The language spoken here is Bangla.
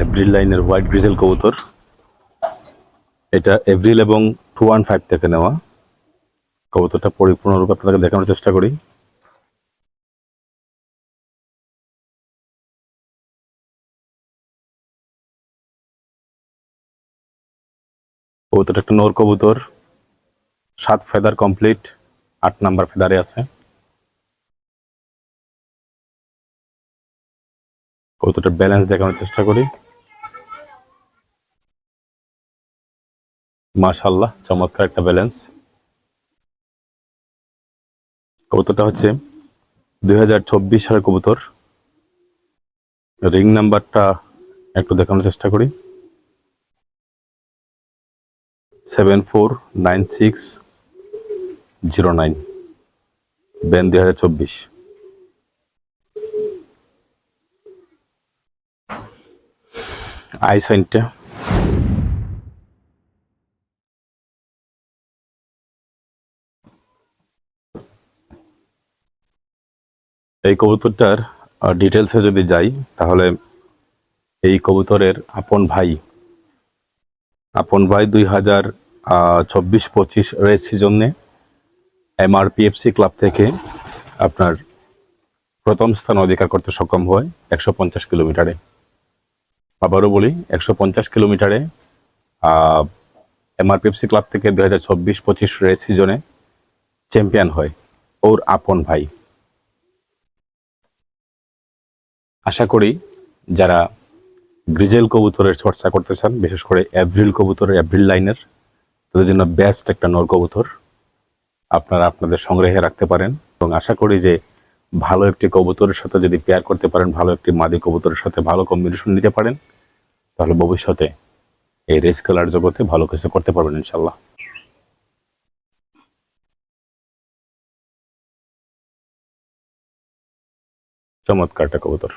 এপ্রিল লাইনের হোয়াইট গ্রিজেল কবুতর। এটা এপ্রিল এবং 215 থেকে নেওয়া। কবুতরটা পরিপূর্ণরূপে আপনাদের দেখানোর চেষ্টা করি। কবুতরটা একটা নর কবুতর, 7 ফেদার কমপ্লিট, 8 নাম্বার ফেদারে আছে। কবুতরটার ব্যালেন্স দেখানোর চেষ্টা করি। মাশাআল্লাহ, চমৎকার একটা ব্যালেন্স। কবুতরটা হচ্ছে 2024 সালের কবুতর। রিং নাম্বারটা একটু দেখানোর চেষ্টা করি। 749609, ব্যান 2024। আই সাইনটা এই কবুতরটার ডিটেলসে যদি যাই, তাহলে এই কবুতরের আপন ভাই 2024-25 রেস সিজনে এমআরপিএফসি ক্লাব থেকে আপনার প্রথম স্থান অধিকার করতে সক্ষম হয় 150 কিলোমিটারে। আবারও বলি, 150 কিলোমিটারে এমআরপিএফসি ক্লাব থেকে 2024-25 রেস সিজনে চ্যাম্পিয়ন হয় ওর আপন ভাই। আশা করি যারা গ্রিজেল কবুতরের চর্চা করতে চান, বিশেষ করে এপ্রিল কবুতরের, এপ্রিল লাইনের, তাদের জন্য বেস্ট একটা নর কবুতর আপনারা আপনাদের সংগ্রহে রাখতে পারেন। এবং আশা করি যে ভালো একটি কবুতরের সাথে যদি পেয়ার করতে পারেন, ভালো একটি মাদি কবুতরের সাথে ভালো কম্বিনেশন নিতে পারেন, তাহলে ভবিষ্যতে এই রেস খেলার জগতে ভালো কিছু করতে পারবেন ইনশাল্লাহ। চমৎকার একটা কবুতর।